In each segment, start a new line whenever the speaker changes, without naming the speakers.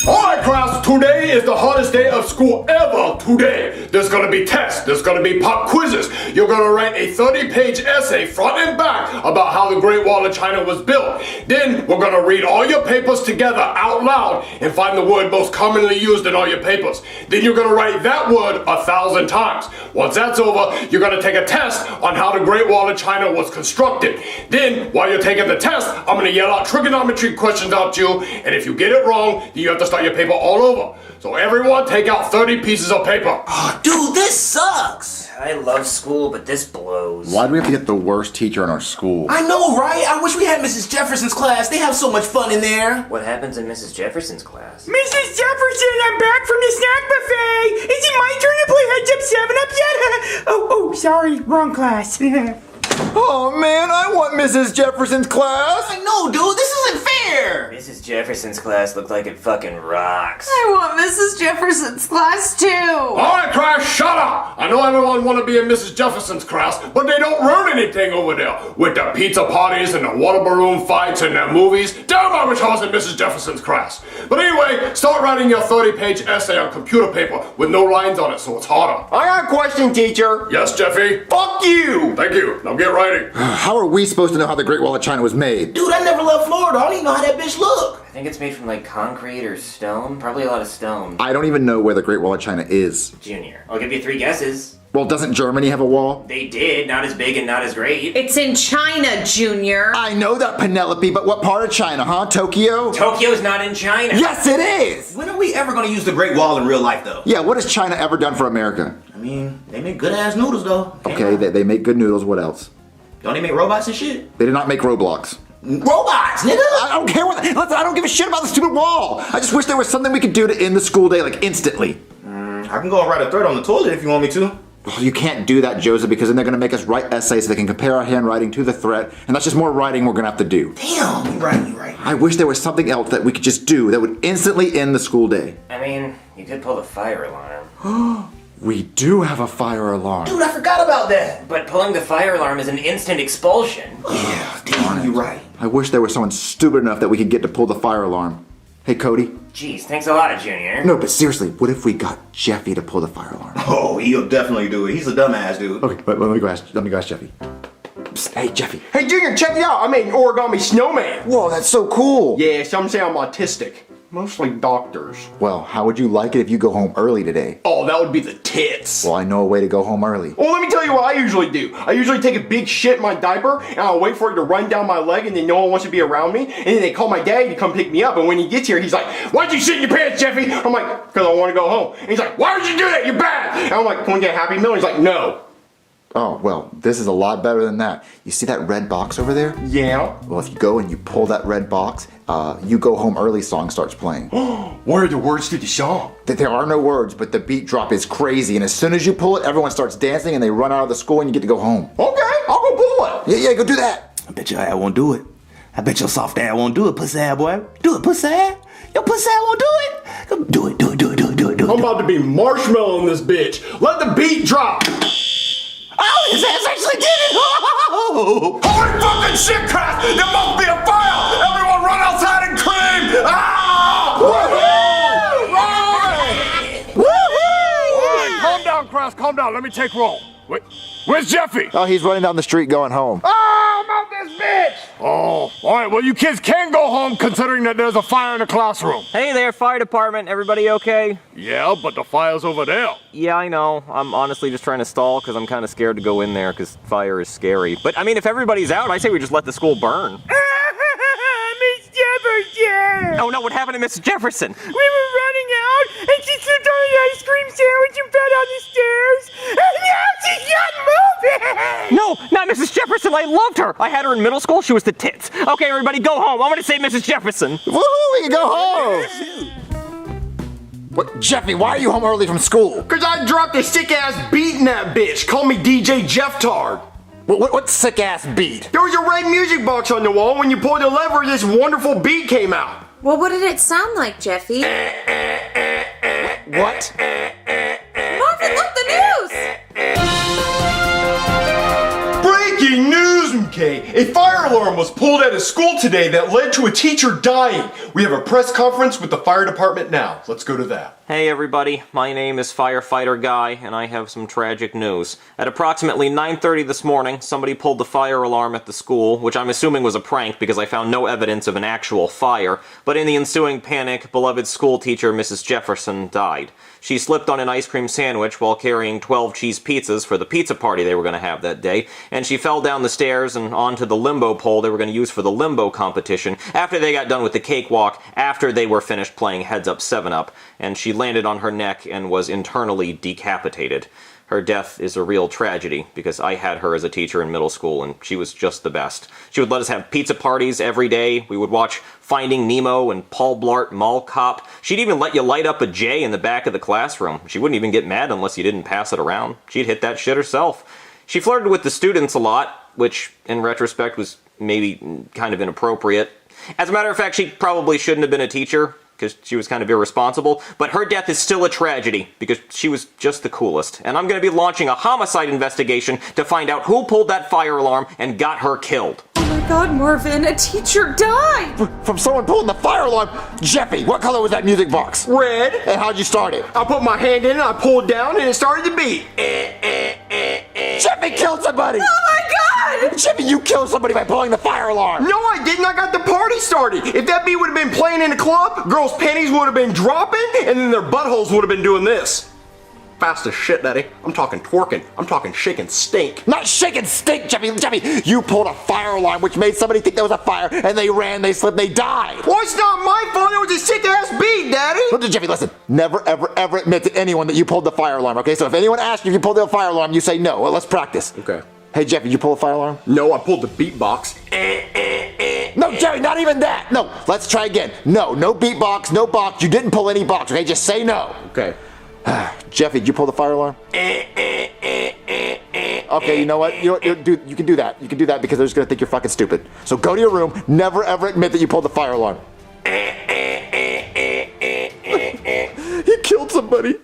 Alright class, today is the hardest day of school ever. Today, there's gonna be tests, there's gonna be pop quizzes. You're gonna write a 30-page essay front and back about how the Great Wall of China was built. Then, we're gonna read all your papers together out loud and find the word most commonly used in all your papers. Then you're gonna write that word 1,000 times. Once that's over, you're gonna take a test on how the Great Wall of China was constructed. Then, while you're taking the test, I'm gonna yell out trigonometry questions out to you, and if you get it wrong, then you have to start your paper all over. So everyone take out 30 pieces of paper.
Oh, dude, this sucks.
I love school, but this blows.
Why do we have to get the worst teacher in our school?
I know, right? I wish we had Mrs. Jefferson's class. They have so much fun in there.
What happens in Mrs. Jefferson's class?
Mrs. Jefferson, I'm back from the snack buffet. Is it my turn to play Heads Up 7-Up yet? oh, sorry, wrong class.
Oh man, I want Mrs. Jefferson's class!
I know, dude, this isn't fair.
Mrs. Jefferson's class looked like it fucking rocks.
I want Mrs. Jefferson's class too.
Alright class, shut up! I know everyone want to be in Mrs. Jefferson's class, but they don't learn anything over there. With the pizza parties and the water balloon fights and the movies. Damn, I wish I was in Mrs. Jefferson's class. But anyway, start writing your 30-page essay on computer paper with no lines on it so it's harder.
I got a question, teacher.
Yes, Jeffy?
Fuck you!
Thank you. Now get writing.
How are we supposed to know how the Great Wall of China was made?
Dude, I never left Florida. I don't even know how that bitch look.
I think it's made from like concrete or stone. Probably a lot of stone.
I don't even know where the Great Wall of China is.
Junior, I'll give you 3 guesses.
Well, doesn't Germany have a wall?
They did, not as big and not as great.
It's in China, Junior.
I know that, Penelope, but what part of China, huh? Tokyo?
Tokyo's not in China.
Yes, it is!
When are we ever gonna use the Great Wall in real life, though?
Yeah, what has China ever done for America?
I mean, they make good-ass noodles, though.
Okay, they make good noodles, what else?
Don't they make robots and shit?
They did not make Roblox.
Robots, nigga!
I don't care what. Listen, I don't give a shit about the stupid wall. I just wish there was something we could do to end the school day, like, instantly.
I can go and write a thread on the toilet if you want me to.
Well, you can't do that, Joseph, because then they're gonna make us write essays so they can compare our handwriting to the threat, and that's just more writing we're gonna have to do.
Damn, you're right.
I wish there was something else that we could just do that would instantly end the school day.
I mean, you could pull the fire alarm.
We do have a fire alarm.
Dude, I forgot about that.
But pulling the fire alarm is an instant expulsion.
Yeah, damn, you're right.
I wish there was someone stupid enough that we could get to pull the fire alarm. Hey, Cody.
Jeez, thanks a lot, Junior.
No, but seriously, what if we got Jeffy to pull the fire alarm?
Oh, he'll definitely do it. He's a dumbass, dude.
Okay, but let me go ask Jeffy. Psst, hey, Jeffy.
Hey, Junior, check it out. I made an origami snowman.
Whoa, that's so cool.
Yeah, some say I'm autistic. Mostly doctors.
Well, how would you like it if you go home early today?
Oh, that would be the tits.
Well, I know a way to go home early.
Well, let me tell you what I usually do. I usually take a big shit in my diaper, and I'll wait for it to run down my leg, and then no one wants to be around me, and then they call my dad to come pick me up, and when he gets here, he's like, "Why'd you shit in your pants, Jeffy?" I'm like, "Because I want to go home." And he's like, "Why would you do that? You're bad." And I'm like, "Can we get a Happy Meal?" And he's like, "No."
Oh, well, this is a lot better than that. You see that red box over there?
Yeah?
Well, if you go and you pull that red box, You Go Home Early song starts playing.
What are the words to the song?
There are no words, but the beat drop is crazy, and as soon as you pull it, everyone starts dancing, and they run out of the school, and you get to go home.
Okay, I'll go pull it.
Yeah, go do that.
I bet your ass won't do it. I bet your soft ass won't do it, pussy ass boy. Do it, pussy ass. Your pussy ass won't do it. Come do it.
I'm about to be marshmallow in this bitch. Let the beat drop.
Oh, his ass actually did it! Oh!
Holy fucking shit, crap! There must be a fire! Everyone run outside and scream! Ah! Woohoo! Woohoo! Calm down, Cross, calm down. Let me take roll. Wait, where's Jeffy?
Oh, he's running down the street going home.
Oh, I'm out this bitch! Oh, alright, well you kids can go home considering that there's a fire in the classroom.
Hey there, fire department. Everybody okay?
Yeah, but the fire's over there.
Yeah, I know. I'm honestly just trying to stall because I'm kind of scared to go in there because fire is scary. But I mean, if everybody's out, I say we just let the school burn.
Miss Jefferson!
Oh no, what happened to Mrs. Jefferson?
We were running out, and she slipped on an ice cream sandwich and fell down the stairs. And now she's not moving!
No, not Mrs. Jefferson. I loved her. I had her in middle school. She was the tits. Okay, everybody, go home. I'm gonna say Mrs. Jefferson.
Woohoo, we can go home! What, Jeffy, why are you home early from school?
Cause I dropped a sick ass beat in that bitch. Call me DJ Jeftard.
What sick ass beat?
There was a red music box on the wall. When you pulled the lever, this wonderful beat came out.
Well, what did it sound like, Jeffy?
What?
Marvin, look, the news!
Breaking news! Okay, a fire alarm was pulled at a school today that led to a teacher dying. We have a press conference with the fire department now. Let's go to that.
Hey everybody, my name is Firefighter Guy, and I have some tragic news. At approximately 9:30 this morning, somebody pulled the fire alarm at the school, which I'm assuming was a prank because I found no evidence of an actual fire, but in the ensuing panic, beloved school teacher Mrs. Jefferson died. She slipped on an ice cream sandwich while carrying 12 cheese pizzas for the pizza party they were going to have that day, and she fell down the stairs and onto the limbo pole they were going to use for the limbo competition after they got done with the cakewalk, after they were finished playing Heads Up 7-Up, and she landed on her neck and was internally decapitated. Her death is a real tragedy because I had her as a teacher in middle school and she was just the best. She would let us have pizza parties every day. We would watch Finding Nemo and Paul Blart Mall Cop. She'd even let you light up a J in the back of the classroom. She wouldn't even get mad unless you didn't pass it around. She'd hit that shit herself. She flirted with the students a lot, which in retrospect was maybe kind of inappropriate. As a matter of fact, she probably shouldn't have been a teacher, because she was kind of irresponsible, but her death is still a tragedy, because she was just the coolest. And I'm going to be launching a homicide investigation to find out who pulled that fire alarm and got her killed.
Oh my god, Marvin, a teacher died!
From someone pulling the fire alarm. Jeffy, what color was that music box?
Red.
And how'd you start it?
I put my hand in and I pulled down and it started to beat.
Jeffy killed somebody!
Oh my god!
Jeffy, you killed somebody by pulling the fire alarm!
No, I didn't. I got the party started. If that beat would have been playing in the club, girls' panties would have been dropping, and then their buttholes would have been doing this. Fast as shit, Daddy. I'm talking twerking. I'm talking shaking stink.
Not shake and stink, Jeffy. Jeffy, you pulled a fire alarm, which made somebody think there was a fire, and they ran, they slipped, they died.
Well, it's not my fault. It was a sick-ass beat, Daddy.
Listen, Jeffy, listen. Never, ever, ever admit to anyone that you pulled the fire alarm, okay? So if anyone asks you if you pulled the fire alarm, you say no. Well, let's practice.
Okay.
Hey, Jeffy, you pull a fire alarm?
No, I pulled the beatbox.
No, Jerry, not even that. No, let's try again. No beatbox, no box. You didn't pull any box, okay? Just say no.
Okay.
Jeffy, did you pull the fire alarm? Okay, you know what? You can do that. You can do that because they're just gonna think you're fucking stupid. So go to your room. Never ever admit that you pulled the fire alarm. He killed somebody.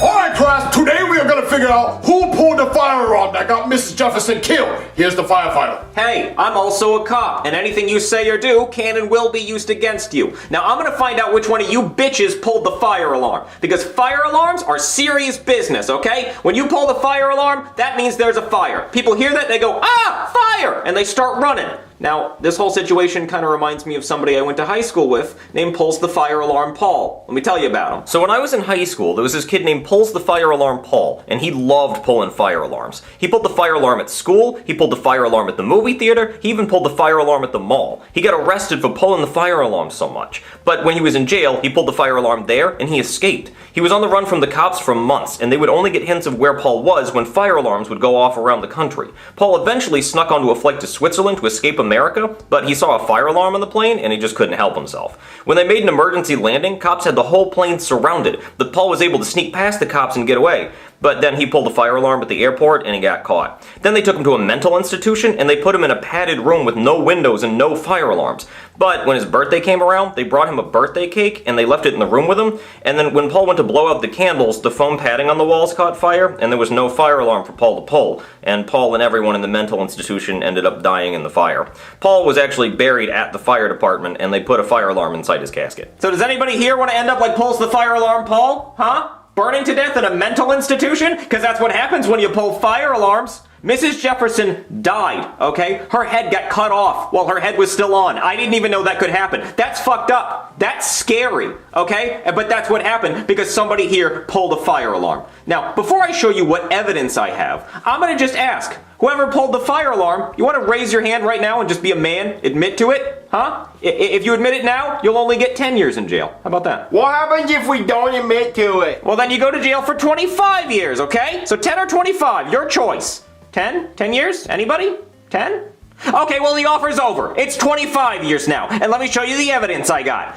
Alright, class, today we are gonna figure out who pulled the fire alarm that got Mrs. Jefferson killed. Here's the firefighter.
Hey, I'm also a cop, and anything you say or do can and will be used against you. Now I'm gonna find out which one of you bitches pulled the fire alarm, because fire alarms are serious business, okay? When you pull the fire alarm, that means there's a fire. People hear that, they go, ah, fire, and they start running. Now, this whole situation kind of reminds me of somebody I went to high school with named Pulls the Fire Alarm Paul. Let me tell you about him. So when I was in high school, there was this kid named Pulls the Fire Alarm Paul, and he loved pulling fire alarms. He pulled the fire alarm at school, he pulled the fire alarm at the movie theater, he even pulled the fire alarm at the mall. He got arrested for pulling the fire alarm so much. But when he was in jail, he pulled the fire alarm there, and he escaped. He was on the run from the cops for months, and they would only get hints of where Paul was when fire alarms would go off around the country. Paul eventually snuck onto a flight to Switzerland to escape America, but he saw a fire alarm on the plane and he just couldn't help himself. When they made an emergency landing, cops had the whole plane surrounded, but Paul was able to sneak past the cops and get away. But then he pulled the fire alarm at the airport and he got caught. Then they took him to a mental institution and they put him in a padded room with no windows and no fire alarms. But when his birthday came around, they brought him a birthday cake and they left it in the room with him. And then when Paul went to blow out the candles, the foam padding on the walls caught fire and there was no fire alarm for Paul to pull. And Paul and everyone in the mental institution ended up dying in the fire. Paul was actually buried at the fire department and they put a fire alarm inside his casket. So does anybody here want to end up like Pulls the Fire Alarm Paul? Huh? Burning to death in a mental institution? Because that's what happens when you pull fire alarms. Mrs. Jefferson died, okay? Her head got cut off while her head was still on. I didn't even know that could happen. That's fucked up. That's scary, okay? But that's what happened because somebody here pulled a fire alarm. Now, before I show you what evidence I have, I'm gonna just ask, whoever pulled the fire alarm, you wanna raise your hand right now and just be a man, admit to it? Huh? If you admit it now, you'll only get 10 years in jail. How about that?
What happens if we don't admit to it?
Well, then you go to jail for 25 years, okay? So 10 or 25, your choice. 10? 10 years? Anybody? 10? Okay, well the offer's over. It's 25 years now, and let me show you the evidence I got.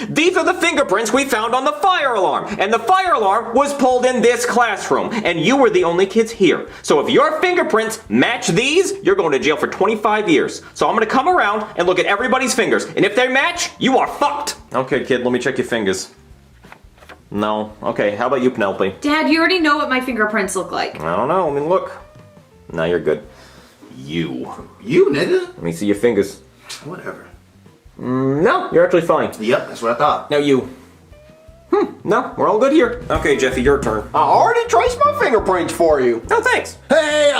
These are the fingerprints we found on the fire alarm, and the fire alarm was pulled in this classroom, and you were the only kids here. So if your fingerprints match these, you're going to jail for 25 years. So I'm gonna come around and look at everybody's fingers, and if they match, you are fucked. Okay, kid, let me check your fingers. No. Okay, how about you, Penelope?
Dad, you already know what my fingerprints look like.
I don't know. I mean, look. Now you're good. you.
You, nigga.
Let me see your fingers.
Whatever.
No, you're actually fine.
Yep, that's what I thought.
Now you. No, we're all good here. Okay, Jeffy, your turn.
I already traced my fingerprints for you.
No, thanks.
Hey,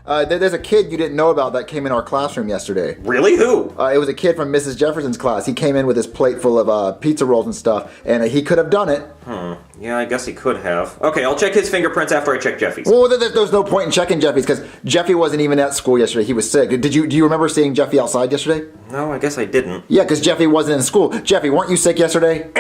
there's a kid you didn't know about that came in our classroom yesterday.
Really? Who?
It was a kid from Mrs. Jefferson's class. He came in with his plate full of pizza rolls and stuff, and he could have done it.
Yeah, I guess he could have. Okay, I'll check his fingerprints after I check Jeffy's.
Well, there's no point in checking Jeffy's because Jeffy wasn't even at school yesterday. He was sick. Do you remember seeing Jeffy outside yesterday?
No, I guess I didn't.
Yeah, because Jeffy wasn't in school. Jeffy, weren't you sick yesterday?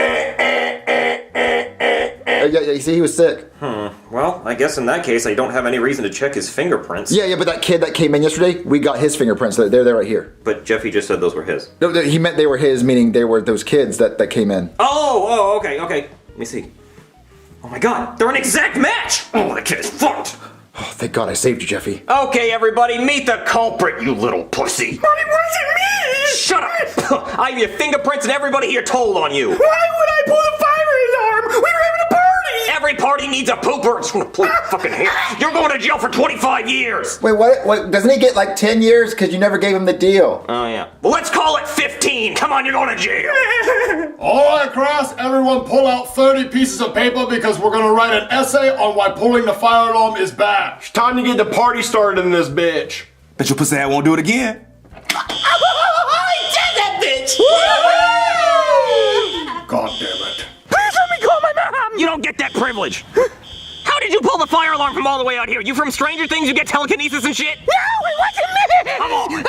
Yeah, you see, he was sick.
Well, I guess in that case, I don't have any reason to check his fingerprints.
Yeah, but that kid that came in yesterday, we got his fingerprints. They're right here.
But Jeffy just said those were his.
No, he meant they were his, meaning they were those kids that came in.
Oh, okay. Let me see. Oh my god, they're an exact match! Oh, the kid is fucked!
Oh, thank God I saved you, Jeffy.
Okay, everybody, meet the culprit, you little pussy!
But it wasn't me!
Shut up! I have your fingerprints and everybody here told on you!
Why would I pull the fire alarm? We were having a party!
Every party needs a pooper! It's gonna pull your fucking hair! You're going to jail for 25 years!
Wait, what? Doesn't he get like 10 years because you never gave him the deal?
Oh, yeah. Well, let's call it 15! Come on, you're going to jail!
Alright, class, everyone pull out 30 pieces of paper because we're gonna write an essay on why pulling the fire alarm is bad.
It's time to get the party started in this bitch.
Bet your pussy I won't do it again.
God damn it.
Please let me call my mom!
You don't get that privilege! How did you pull the fire alarm from all the way out here? You from Stranger Things? You get telekinesis and shit?
No, it wasn't me!
Come on!